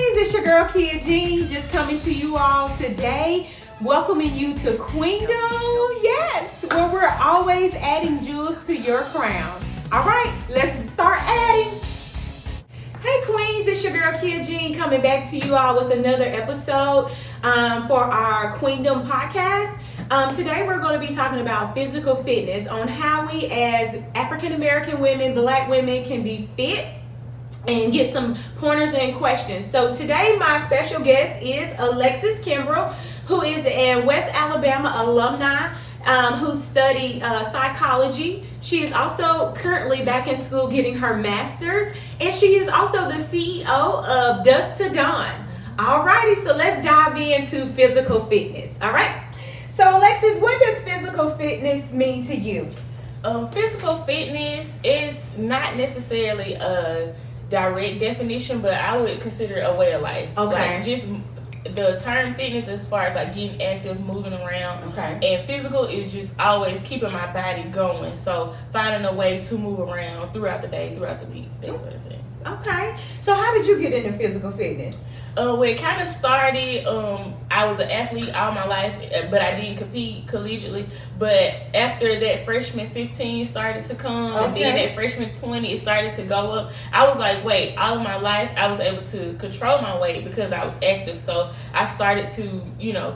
It's your girl Kia Jean, just coming to you all today, welcoming you to Queendom, yes, where we're always adding jewels to your crown. All right, let's start adding. Hey Queens, it's your girl Kia Jean coming back to you all with another episode for our Queendom podcast. Today we're going to be talking about physical fitness, on how we as African American women, Black women can be fit and get some pointers and questions. So today my special guest is Alexis Kimbrough, who is a West Alabama alumni who studied psychology. She is also currently back in school getting her master's, and she is also the CEO of Dust to Dawn. Alrighty, so let's dive into physical fitness. All right. So Alexis, what does physical fitness mean to you? Physical fitness is not necessarily a direct definition, but I would consider it a way of life. Okay. Like just the term fitness as far as like getting active, moving around. Okay. And physical is just always keeping my body going. So finding a way to move around throughout the day, throughout the week, that sort of thing. Okay. So how did you get into physical fitness? Well, it kind of started, I was an athlete all my life, but I didn't compete collegiately. But after that freshman 15 started to come, and then that freshman 20, it started to go up. I was like, wait, all of my life, I was able to control my weight because I was active. So I started to,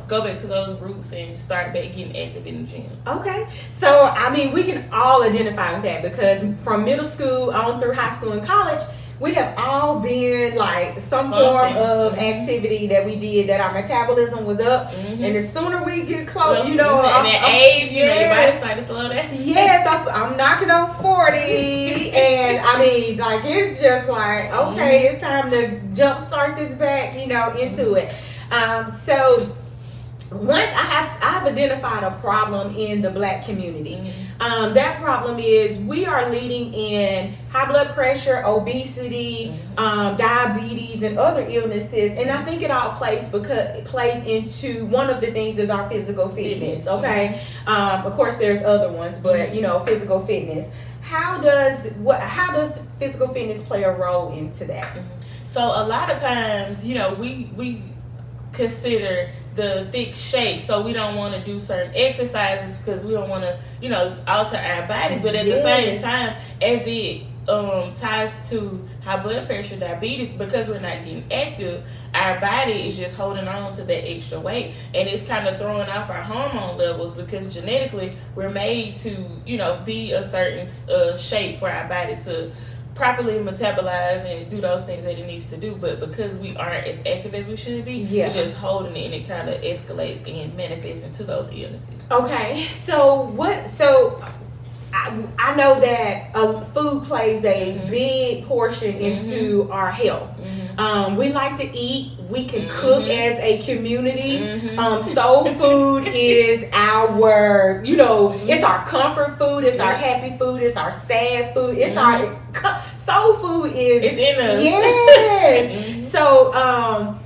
go back to those roots and start back getting active in the gym. Okay. So, I mean, we can all identify with that because from middle school on through high school and college, we have all been like some form of activity that we did that our metabolism was up, and the sooner we get close, and that age, your body started to slow down. Yes, I'm knocking on 40, and I mean, like it's just like okay, it's time to jumpstart this back, into it. So. I've identified a problem in the Black community. That problem is we are leading in high blood pressure, obesity, diabetes, and other illnesses, and I think it all plays into one of the things is our physical fitness. Okay, of course there's other ones, but physical fitness. How does physical fitness play a role into that? So a lot of times, we consider the thick shape, so we don't want to do certain exercises because we don't want to alter our bodies, but at the same time, as it ties to high blood pressure, diabetes, because we're not getting active, our body is just holding on to that extra weight, and it's kind of throwing off our hormone levels because genetically we're made to be a certain shape for our body to properly metabolize and do those things that it needs to do, but because we aren't as active as we should be, it's just holding it, and it kind of escalates and manifests into those illnesses. Okay, so I know that food plays a big portion into our health. We like to eat. We can cook as a community. Soul food is our, it's our comfort food. It's our happy food. It's our sad food. It's our soul food is. It's in us. Yes. So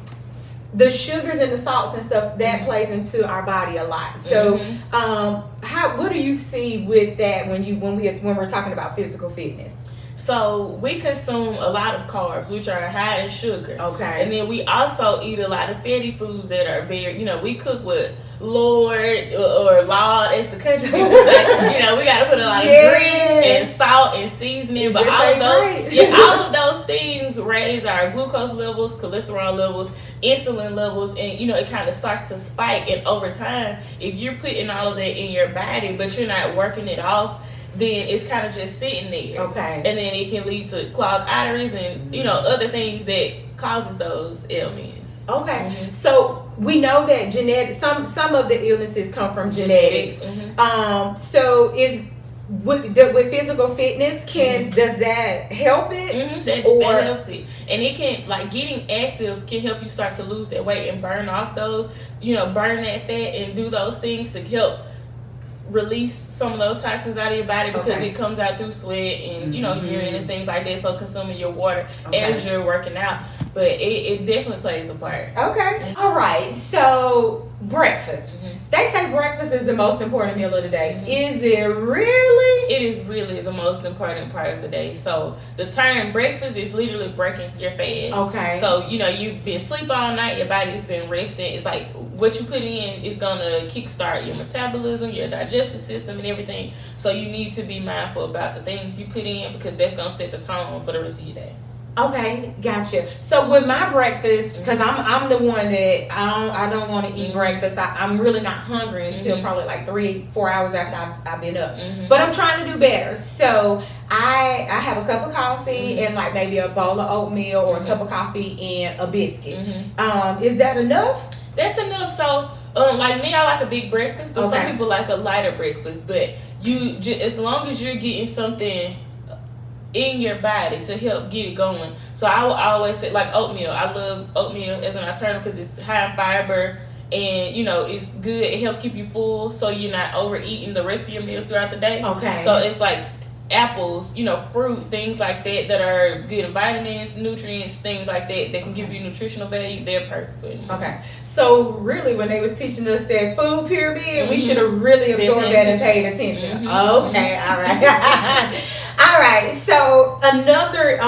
the sugars and the salts and stuff that plays into our body a lot. So what do you see with that when we're talking about physical fitness? So we consume a lot of carbs, which are high in sugar. Okay. And then we also eat a lot of fatty foods that are very, we cook with lard or lard, as the country people say. We got to put a lot of grease and salt and seasoning. But all of those things raise our glucose levels, cholesterol levels, insulin levels, and it kind of starts to spike. And over time, if you're putting all of that in your body, but you're not working it off, then it's kind of just sitting there. Okay. And then it can lead to clogged arteries and, other things that causes those ailments. Okay. So we know that some of the illnesses come from genetics. So with physical fitness, does that help it? That helps it. And it can, like, getting active can help you start to lose that weight and burn off those, burn that fat and do those things to help release some of those toxins out of your body because it comes out through sweat and urine and things like that. So consuming your water as you're working out. but it definitely plays a part. Okay. All right. So breakfast. They say breakfast is the most important meal of the day. Is it really? It is really the most important part of the day. So the term breakfast is literally breaking your fast. Okay. So, you've been asleep all night, your body's been resting. It's like what you put in is going to kickstart your metabolism, your digestive system, and everything. So you need to be mindful about the things you put in, because that's going to set the tone for the rest of your day. Okay, gotcha. So with my breakfast, because I'm the one that I don't want to eat breakfast. I'm really not hungry until probably like 3-4 hours after I've been up. But I'm trying to do better. So I have a cup of coffee and like maybe a bowl of oatmeal or a cup of coffee and a biscuit. Is that enough? That's enough. So like me, I like a big breakfast, but some people like a lighter breakfast. But as long as you're getting something in your body to help get it going. So I will always say, like, oatmeal. I love oatmeal as an alternative because it's high in fiber, and it's good. It helps keep you full, so you're not overeating the rest of your meals throughout the day. Okay. So it's like apples, fruit, things like that are good in vitamins, nutrients, things like that can give you nutritional value. They're perfect for you. Okay. So really, when they was teaching us that food pyramid, we should have really absorbed that and paid attention. Okay. All right. All right. So another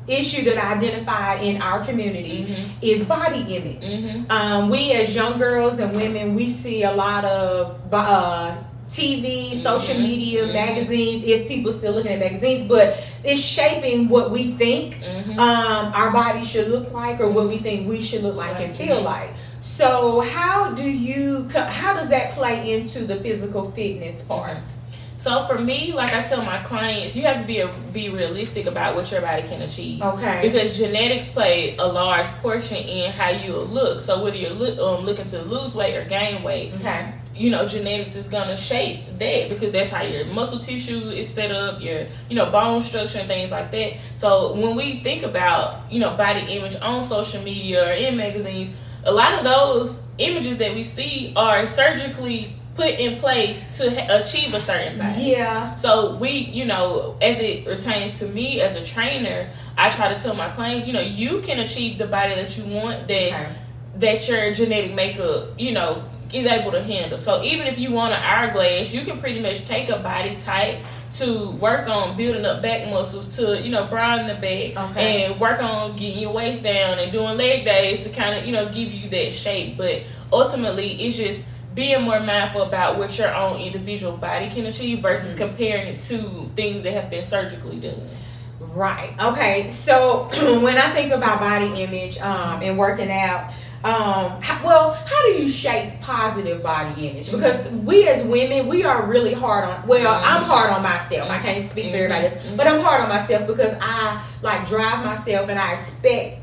issue that I identified in our community is body image. We as young girls and women, we see a lot of TV, social media, magazines, if people still looking at magazines, but it's shaping what we think our body should look like, or what we think we should look like and feel like. So how does that play into the physical fitness part? So for me, like I tell my clients, you have to be realistic about what your body can achieve. Okay. Because genetics play a large portion in how you'll look. So whether you're looking to lose weight or gain weight, genetics is gonna shape that, because that's how your muscle tissue is set up, your bone structure and things like that. So when we think about body image on social media or in magazines, a lot of those images that we see are surgically put in place to achieve a certain body. Yeah. So we, as it pertains to me as a trainer, I try to tell my clients, you can achieve the body that you want, that your genetic makeup, is able to handle. So even if you want an hourglass, you can pretty much take a body type to work on building up back muscles, to broaden the back, and work on getting your waist down and doing leg days to kind of give you that shape. But ultimately, it's just being more mindful about what your own individual body can achieve versus comparing it to things that have been surgically done. Right. Okay. So when I think about body image and working out, how do you shape positive body image? Because we as women, we are really hard on, I'm hard on myself. I can't speak for everybody else, but I'm hard on myself because I like drive myself and I expect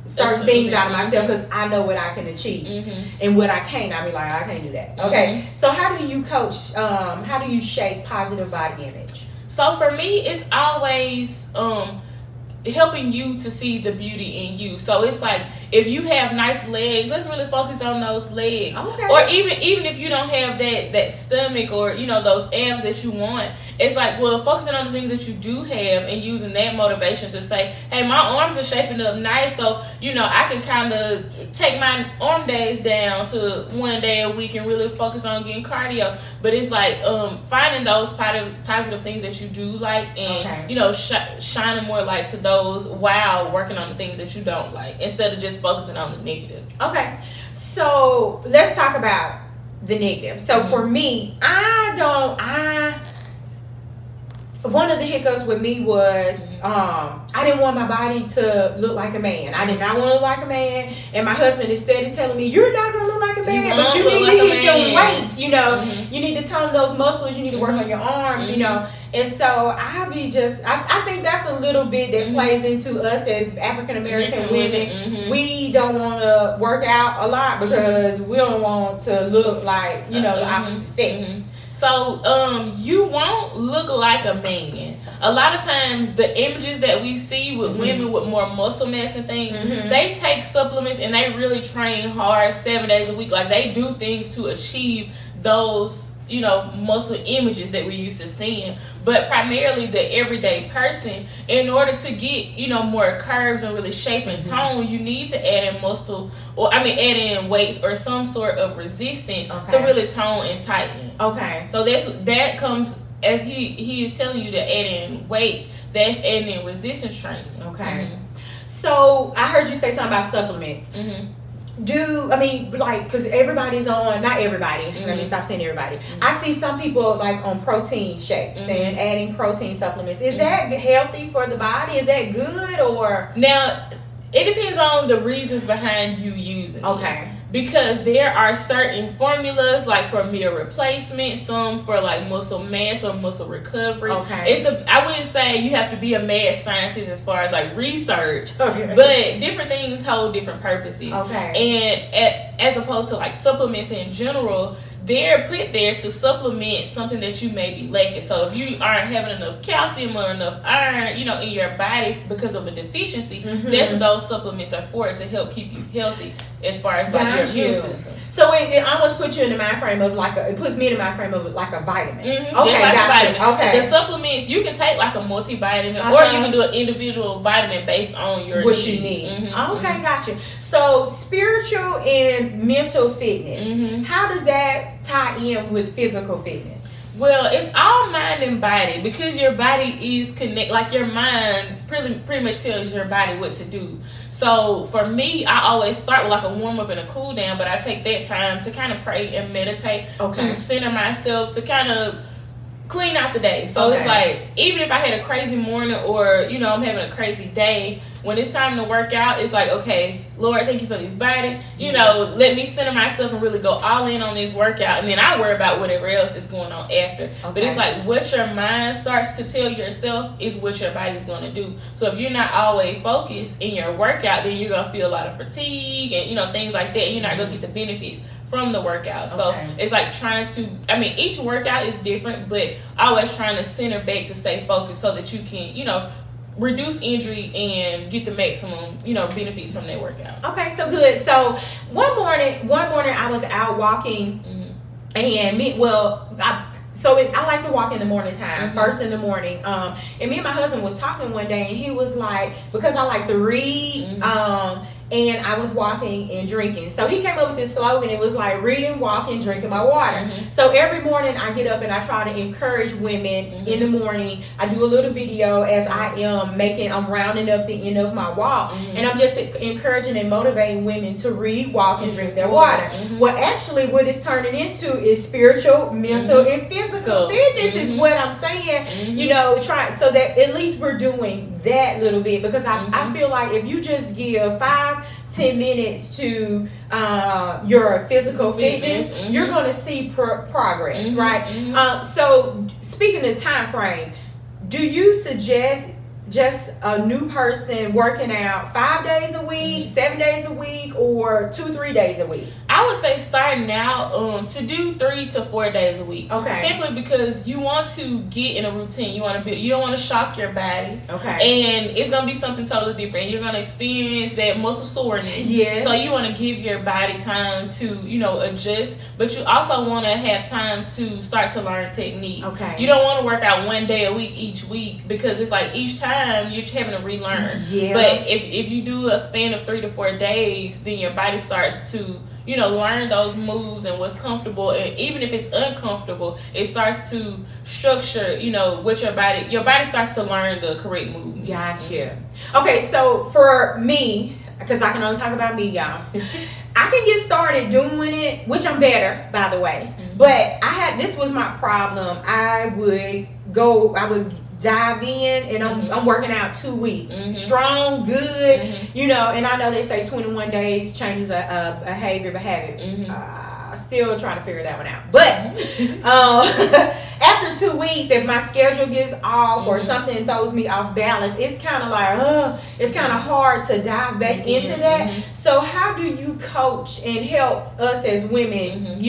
certain things out of myself because I know what I can achieve and what I can't. I be like, I can't do that. Okay. So how do you coach, how do you shape positive body image? So for me, it's always helping you to see the beauty in you. So it's like, if you have nice legs, let's really focus on those legs. Okay. Or even if you don't have that stomach or those abs that you want, it's like, well, focusing on the things that you do have and using that motivation to say, hey, my arms are shaping up nice, so I can kind of take my arm days down to one day a week and really focus on getting cardio. But it's like finding those positive things that you do like, and shining more light to those while working on the things that you don't like, instead of just focusing on the negative. Okay. So let's talk about the negative. So for me, one of the hiccups with me was I didn't want my body to look like a man. I did not want to look like a man, and my husband is steady telling me, you're not going to look like a man, but you need to hit your weights, you need to tone those muscles, you need to work on your arms, and so I think that's a little bit that plays into us as African-American women. We don't want to work out a lot because we don't want to look like, the opposite sex. So you won't look like a man. A lot of times the images that we see with women with more muscle mass and things, they take supplements and they really train hard 7 days a week. Like, they do things to achieve those muscle images that we're used to seeing. But primarily the everyday person, in order to get, more curves and really shape and tone, you need to add in muscle, add in weights or some sort of resistance to really tone and tighten. Okay. So that comes, as he is telling you to add in weights, that's adding in resistance training. Okay. So I heard you say something about supplements. Because everybody's on, not everybody, let me stop saying everybody. I see some people like on protein shakes and adding protein supplements. Is that healthy for the body? Is that good, or? Now, it depends on the reasons behind you using it. Because there are certain formulas, like for meal replacement, some for like muscle mass or muscle recovery. I wouldn't say you have to be a mad scientist as far as like research, but different things hold different purposes. And as opposed to like supplements in general, they're put there to supplement something that you may be lacking. So if you aren't having enough calcium or enough iron, in your body because of a deficiency, that's what those supplements are for, to help keep you healthy as far as like your immune system. So it almost puts you in the mind frame of it puts me in the mind frame of like a vitamin. Just like a vitamin. The supplements, you can take like a multivitamin, or you can do an individual vitamin based on your what you need. Gotcha. So spiritual and mental fitness, how does that tie in with physical fitness? Well, it's all mind and body, because your body is connected. Like your mind pretty much tells your body what to do. So for me, I always start with like a warm up and a cool down, but I take that time to kind of pray and meditate, to center myself, to kind of clean out the day. So it's like, even if I had a crazy morning or, I'm having a crazy day, when it's time to work out, it's like, okay, Lord, thank you for this body. Let me center myself and really go all in on this workout. And then I worry about whatever else is going on after. But it's like what your mind starts to tell yourself is what your body's going to do. So if you're not always focused in your workout, then you're going to feel a lot of fatigue and, things like that. You're not going to get the benefits from the workout. So it's like trying to, each workout is different, but always trying to center back to stay focused so that you can, reduce injury and get the maximum, benefits from that workout. Okay, so good. So one morning I was out walking, and I like to walk in the morning time, first in the morning. And me and my husband was talking one day, and he was like, because I like to read, and I was walking and drinking. So he came up with this slogan. It was like, reading, walking, drinking my water. So every morning I get up and I try to encourage women in the morning. I do a little video as I'm rounding up the end of my walk. And I'm just encouraging and motivating women to read, walk, and drink their water. Well, actually what it's turning into is spiritual, mental, and physical fitness is what I'm saying. Try so that at least we're doing that little bit, because I feel like if you just give 5-10 minutes to your physical fitness, you're going to see progress, right? So speaking of time frame, do you suggest just a new person working out 5 days a week, 7 days a week, or 2-3 days a week? I would say starting out to do 3 to 4 days a week. Simply because you want to get in a routine. You want to you don't want to shock your body. And it's gonna be something totally different. You're gonna experience that muscle soreness. So you want to give your body time to adjust, but you also want to have time to start to learn technique. You don't want to work out 1 day a week each week, because it's like each time you're having to relearn. But if you do a span of 3 to 4 days, then your body starts to learn those moves and what's comfortable, and even if it's uncomfortable, it starts to structure, what your body starts to learn the correct movement. Gotcha. Okay, so for me, because I can only talk about me, y'all, I can get started doing it, which I'm better, by the way, but this was my problem. I would dive in, and I'm working out 2 weeks, strong, good, and I know they say 21 days changes a behavior, but habit. Still trying to figure that one out. But after 2 weeks, if my schedule gets off or something throws me off balance, it's kind of like, it's kind of hard to dive back into that. So how do you coach and help us as women,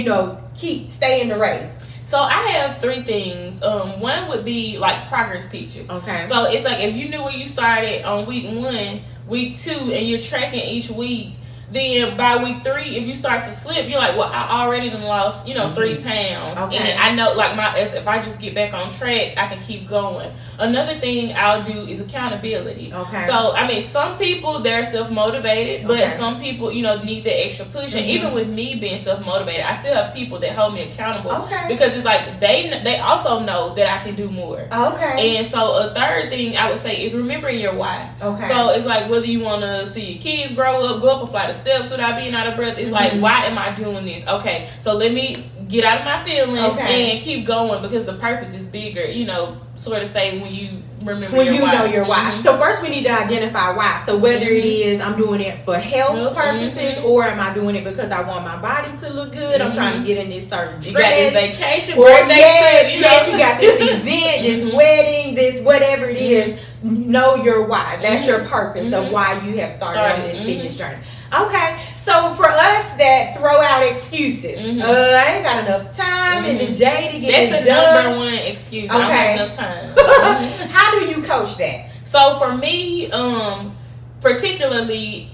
stay in the race? So I have 3 things. One would be like progress pictures. So it's like if you knew where you started on week 1, week 2, and you're tracking each week, then by week 3, if you start to slip, you're like, well, I already done lost, 3 pounds. Okay. And I know, like, if I just get back on track, I can keep going. Another thing I'll do is accountability. Okay. So, I mean, some people, they're self-motivated, but some people, need that extra push. And even with me being self-motivated, I still have people that hold me accountable. Okay. Because it's like, they also know that I can do more. Okay. And so, a third thing I would say is remembering your why. Okay. So, it's like, whether you want to see your kids grow up, go up a flight of steps without being out of breath, it's like, why am I doing this? Okay, so let me get out of my feelings and keep going, because the purpose is bigger, sort of say when you remember when your you why. know your why. So first we need to identify why. So whether it is I'm doing it for health purposes, or am I doing it because I want my body to look good, I'm trying to get in this certain dress. You got this vacation, or birthday yes, trip, yes, you got this event, this wedding, this whatever it is. Know your why. That's your purpose of why you have started on this fitness journey. Okay, so for us that throw out excuses, I ain't got enough time in the day to get That's it done. That's the number one excuse. I don't have enough time. How do you coach that? So for me, particularly,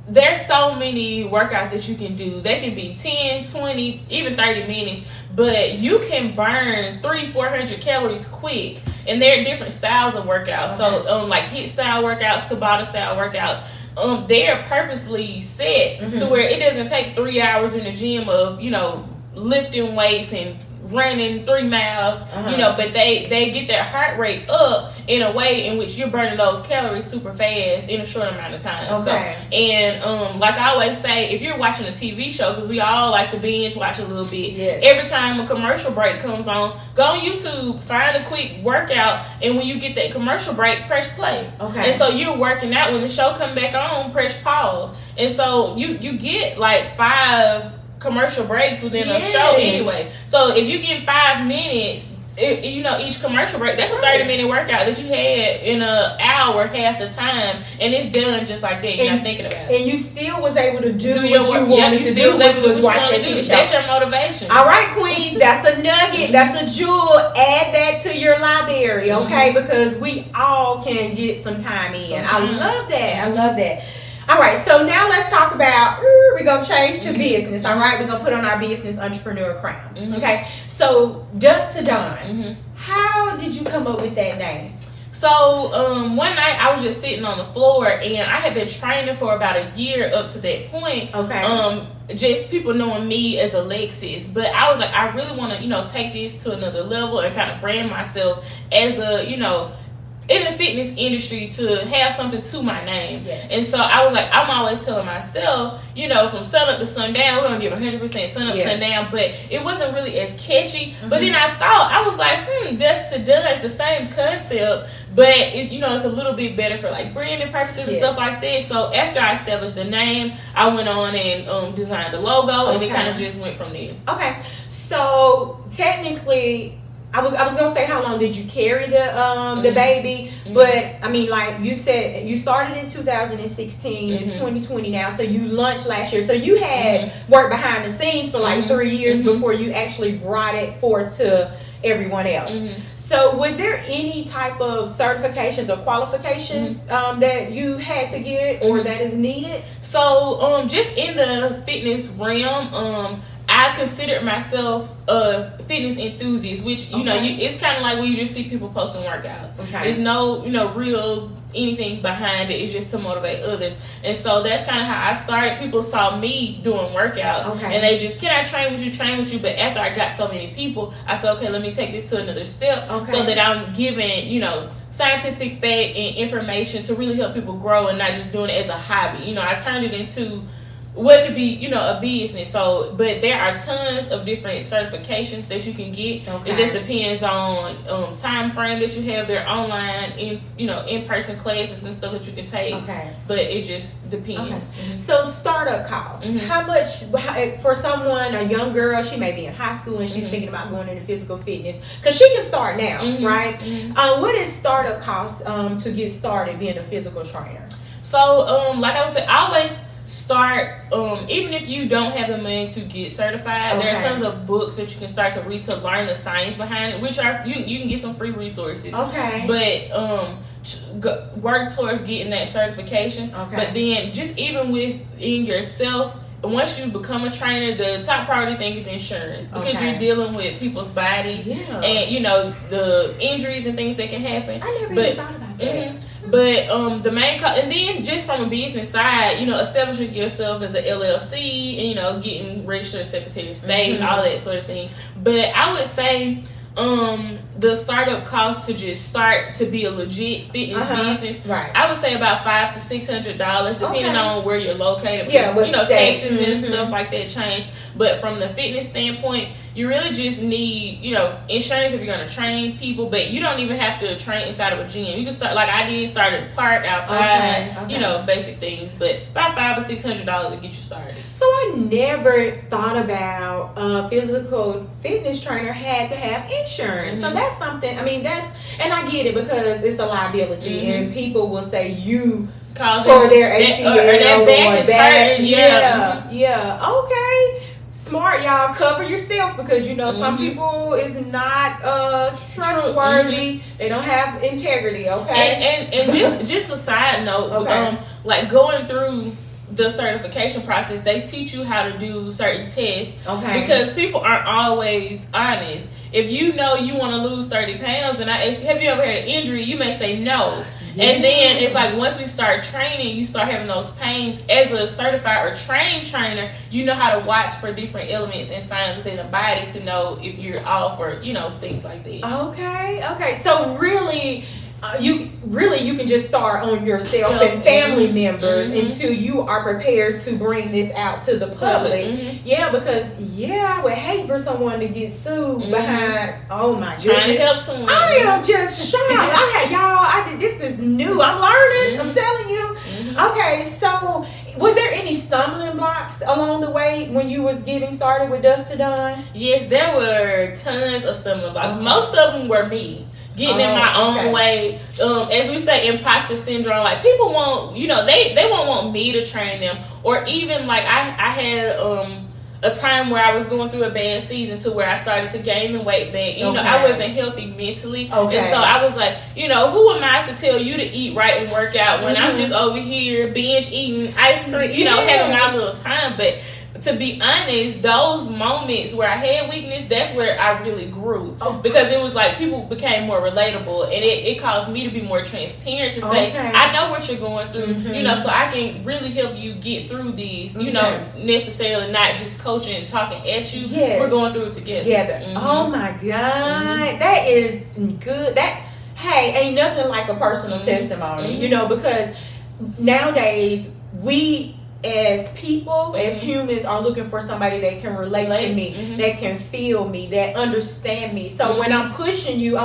there's so many workouts that you can do. They can be 10, 20, even 30 minutes, but you can burn 300-400 calories quick. And there are different styles of workouts. Okay. So like HIIT style workouts, Tabata style workouts, they're purposely set to where it doesn't take 3 hours in the gym of, lifting weights and running 3 miles, but they get their heart rate up in a way in which you're burning those calories super fast in a short amount of time. Okay. So, and like I always say, if you're watching a TV show, because we all like to binge watch a little bit, every time a commercial break comes on, go on YouTube, find a quick workout, and when you get that commercial break, press play. Okay. And so you're working out. When the show come back on, press pause. And so you get like 5 commercial breaks within a show anyway. So if you get 5 minutes, each commercial break, that's a 30-minute workout that you had in an hour half the time, and it's done just like that. You're not thinking about it. And you still was able to do what you wanted to do, which was watch that TV show. That's your motivation. All right, queens, that's a nugget, that's a jewel. Add that to your library, okay? Because we all can get some time in. I love that. I love that. All right, so now let's talk about, we're going to change to business, all right? We're going to put on our business entrepreneur crown, okay? So, Dust to Dawn, how did you come up with that name? So, one night I was just sitting on the floor, and I had been training for about a year up to that point. Okay. Just people knowing me as Alexis, but I was like, I really want to, take this to another level and kind of brand myself as a, in the fitness industry to have something to my name. Yes. And so I was like, I'm always telling myself, from sun up to sundown, we're going to give 100% sun up, sundown, but it wasn't really as catchy. But then I was like, Dust to Dawn, it's the same concept, but it's, it's a little bit better for like branding purposes and stuff like that. So after I established the name, I went on and designed the logo, and it kind of just went from there. Okay. So technically, I was gonna say, how long did you carry the baby? But I mean, like you said, you started in 2016. It's 2020 now, so you launched last year. So you had worked behind the scenes for like 3 years before you actually brought it forth to everyone else. So was there any type of certifications or qualifications that you had to get or that is needed? So just in the fitness realm, I considered myself a fitness enthusiast, which, it's kind of like when you just see people posting workouts. Okay. There's no, real anything behind it. It's just to motivate others. And so that's kind of how I started. People saw me doing workouts, and they just, can I train with you? But after I got so many people, I said, okay, let me take this to another step so that I'm giving, scientific fact and information to really help people grow and not just doing it as a hobby. I turned it into what could be, a business. So, but there are tons of different certifications that you can get. Okay. It just depends on time frame that you have. They're online, in-person classes and stuff that you can take. Okay. But it just depends. Okay. So, startup costs. How much for someone, a young girl? She may be in high school and she's thinking about going into physical fitness, because she can start now, right? What is startup costs to get started being a physical trainer? So, like I was saying, I always start, even if you don't have the money to get certified, there are tons of books that you can start to read to learn the science behind it, which are you can get some free resources. But work towards getting that certification. But then just even within yourself, once you become a trainer, the top priority thing is insurance, because you're dealing with people's bodies and the injuries and things that can happen. I never even thought about that. But the main and then just from a business side, establishing yourself as an LLC and getting registered as Secretary of State, all that sort of thing. But I would say the startup cost to just start to be a legit fitness business, I would say about $500 to $600, depending on where you're located. Because, taxes and stuff like that change. But from the fitness standpoint, you really just need, insurance if you're going to train people, but you don't even have to train inside of a gym. You can start, like I did, start at a park outside, basic things, but about $500 or $600 to get you started. So I never thought about a physical fitness trainer had to have insurance. So that's something, and I get it because it's a liability, and people will say you for their ACL or their back is hurting. Okay. Smart, y'all. Cover yourself, because some people is not trustworthy. They don't have integrity. And just a side note, like going through the certification process, they teach you how to do certain tests, because people aren't always honest. If you want to lose 30 pounds and I ask you, have you ever had an injury, you may say no. And then it's like once we start training, you start having those pains. As a certified or trained trainer, you know how to watch for different elements and signs within the body to know if you're off or things like that. Okay. So really, you can just start on yourself and family members until you are prepared to bring this out to the public. Because I would hate for someone to get sued behind. Oh my goodness, trying to help someone. I am just shocked. This is new. I'm learning. I'm telling you. Okay, so was there any stumbling blocks along the way when you was getting started with Dust to Done? Yes, there were tons of stumbling blocks. Most of them were me getting in my own way. As we say, imposter syndrome. Like people won't, they won't want me to train them, or even like I had a time where I was going through a bad season to where I started to gain weight back. And, I wasn't healthy mentally. And so I was like, who am I to tell you to eat right and work out when I'm just over here binge eating ice cream, having my little time. But to be honest, those moments where I had weakness, that's where I really grew. Because it was like people became more relatable, and it caused me to be more transparent to say, I know what you're going through, so I can really help you get through these, necessarily not just coaching and talking at you. We're going through it together. Oh my God. That is good. Ain't nothing like a personal testimony, because nowadays we as people, as humans, are looking for somebody that can relate to me, that can feel me, that understand me. So when I'm pushing you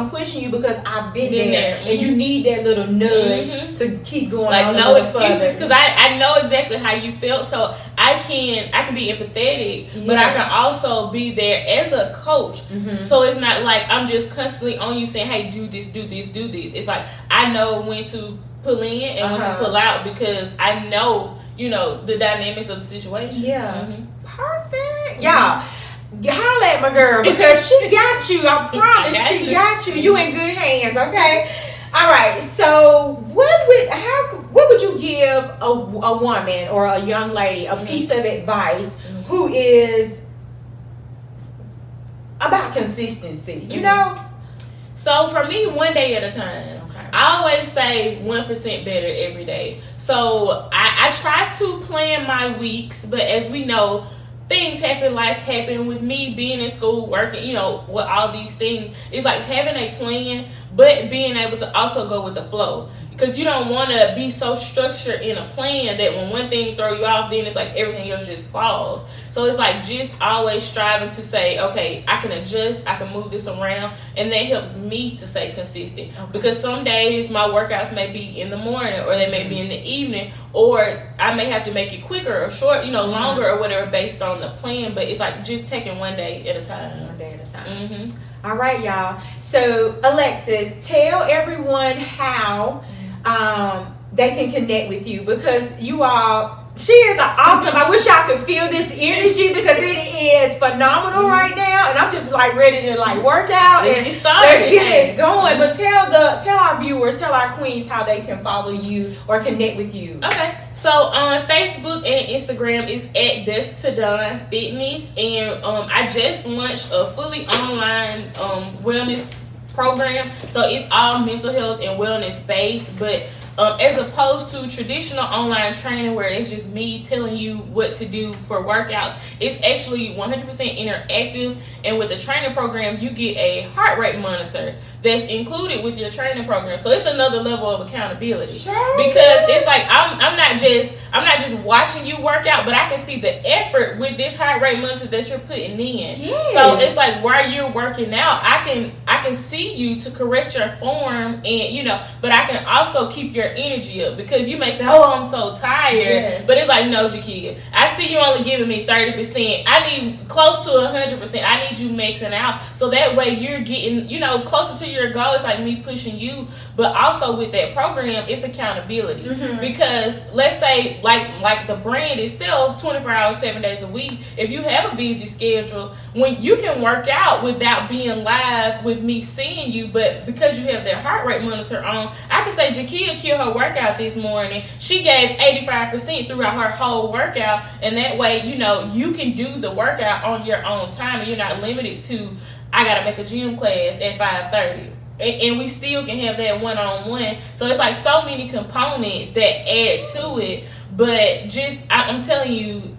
because I've been there, and you need that little nudge to keep going. Like no excuses, because I know exactly how you felt, so I can be empathetic, but I can also be there as a coach. So it's not like I'm just constantly on you saying, hey, do this, do this, do this. It's like I know when to pull in and when to pull out, because I know the dynamics of the situation. Perfect. Y'all, holla at my girl, because she got you. I promise she got you. You in good hands, okay? All right. So what would you give a woman or a young lady a piece of advice who is about consistency? So for me, one day at a time. I always say 1% better every day. So I try to plan my weeks, but as we know, things happen, life happen. With me being in school, working, with all these things, it's like having a plan, but being able to also go with the flow. Because you don't want to be so structured in a plan that when one thing throw you off, then it's like everything else just falls. So it's like just always striving to say, okay, I can adjust, I can move this around, and that helps me to stay consistent. Because some days my workouts may be in the morning, or they may be in the evening, or I may have to make it quicker or short, longer or whatever based on the plan. But it's like just taking one day at a time. One day at a time. All right, y'all. So Alexis, tell everyone how they can connect with you, because you all, she is awesome. I wish y'all could feel this energy, because it is phenomenal right now, and I'm just like ready to like work out and let's get it going. But tell our viewers, tell our queens how they can follow you or connect with you. Okay, so on Facebook and Instagram is at Dust to Dawn Fitness, and I just launched a fully online wellness program. So it's all mental health and wellness based, but as opposed to traditional online training where it's just me telling you what to do for workouts, it's actually 100% interactive. And with the training program, you get a heart rate monitor that's included with your training program. So it's another level of accountability. Sure. Because it's like I'm not just watching you work out, but I can see the effort with this heart rate monitor that you're putting in. Yes. So it's like while you're working out, I can see you to correct your form, and but I can also keep your energy up, because you may say, oh, I'm so tired. Yes. But it's like, no, Jakia, I see you only giving me 30%. I need close to 100%. I need you maxing out, so that way you're getting closer to your goal. It's like me pushing you, but also with that program, it's accountability. Mm-hmm. Because let's say like the brand itself, 24 hours 7 days a week, if you have a busy schedule, when you can work out without being live with me seeing you, but because you have that heart rate monitor on, I can say Jakia killed her workout this morning. She gave 85% throughout her whole workout, and that way you can do the workout on your own time, and you're not limited to, I gotta make a gym class at 5:30. And we still can have that one-on-one. So it's like so many components that add to it. But I'm telling you,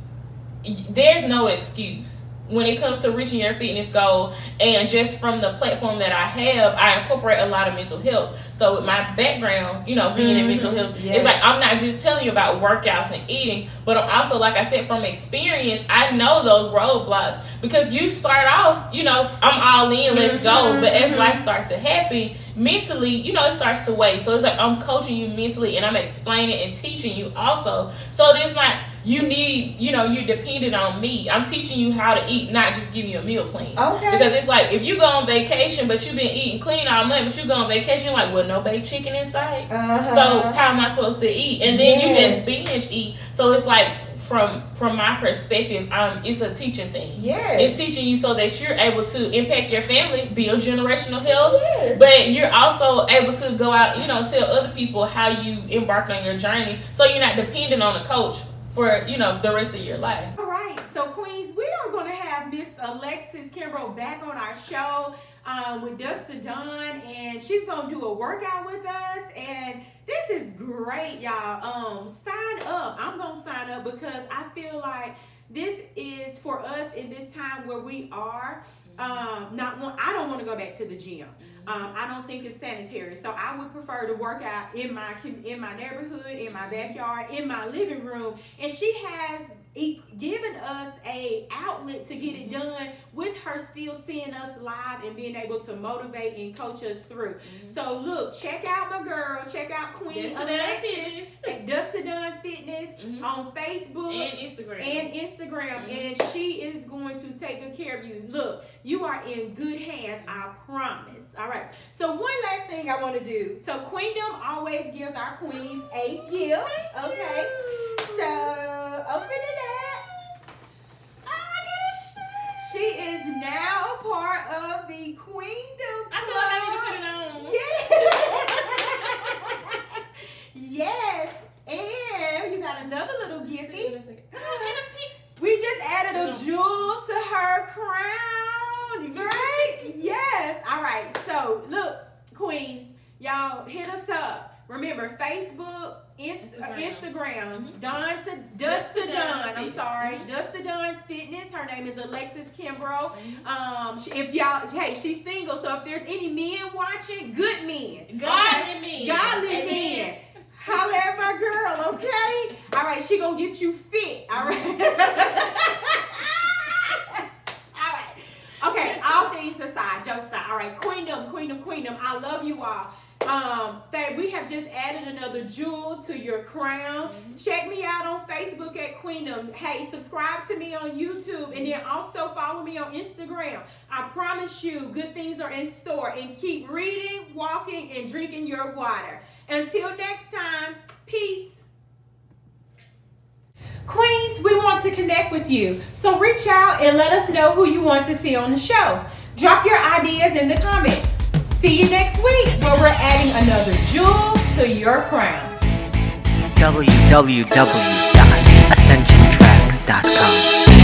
there's no excuse when it comes to reaching your fitness goal. And just from the platform that I have, I incorporate a lot of mental health. So with my background, being in mental health, It's like I'm not just telling you about workouts and eating, but I'm also, like I said, from experience, I know those roadblocks. Because you start off, I'm all in, let's go. But as life starts to happen, mentally, it starts to weigh. So it's like I'm coaching you mentally, and I'm explaining and teaching you also. So it's not you need, you're dependent on me. I'm teaching you how to eat, not just giving you a meal plan. Okay. Because it's like, if you go on vacation, but you've been eating clean all month, but you go on vacation, you're like, well, no baked chicken in sight. Uh-huh. So how am I supposed to eat? And then you just binge eat. So it's like, from my perspective, it's a teaching thing. Yes. It's teaching you so that you're able to impact your family, build generational health. Yes. But you're also able to go out, tell other people how you embarked on your journey, so you're not dependent on a coach for the rest of your life. All right, so queens, we are going to have Miss Alexis Kimbrough back on our show with Dust to Dawn, and she's going to do a workout with us, and this is great, y'all. Sign up. I'm going to sign up, because I feel like this is for us in this time where we are. I don't want to go back to the gym. I don't think it's sanitary. So I would prefer to work out in my neighborhood, in my backyard, in my living room. And she has given us a outlet to get it done, with her still seeing us live and being able to motivate and coach us through. So look, check out my girl, check out Queen Alexis at Dust to Dawn Fitness on Facebook and Instagram. And she is going to take good care of you. Look, you are in good hands, I promise. All right, so one last thing I want to do. So Queendom always gives our queens a gift. Okay, so open it up. She is now a part of the Queendom Club. I feel like I need to put it on. Yes. And you got another little gifty. We just added a jewel to her crown. Great. Yes. All right. So look, queens, y'all hit us up. Remember, Facebook, Instagram, Dust to Dawn. I'm sorry, Dust to Dawn Fitness. Her name is Alexis Kimbrough. If y'all, she's single, so if there's any men watching, good men, godly men, holla at my girl, okay? All right, she gonna get you fit. All right. All right. Okay. All things aside, jokes aside. All right, Queendom. I love you all. We have just added another jewel to your crown. Check me out on Facebook at Queendom. Hey, subscribe to me on YouTube, and then also follow me on Instagram. I promise you, good things are in store. And keep reading, walking, and drinking your water. Until next time, peace. Queens, we want to connect with you. So reach out and let us know who you want to see on the show. Drop your ideas in the comments. See you next week where we're adding another jewel to your crown. www.ascensiontracks.com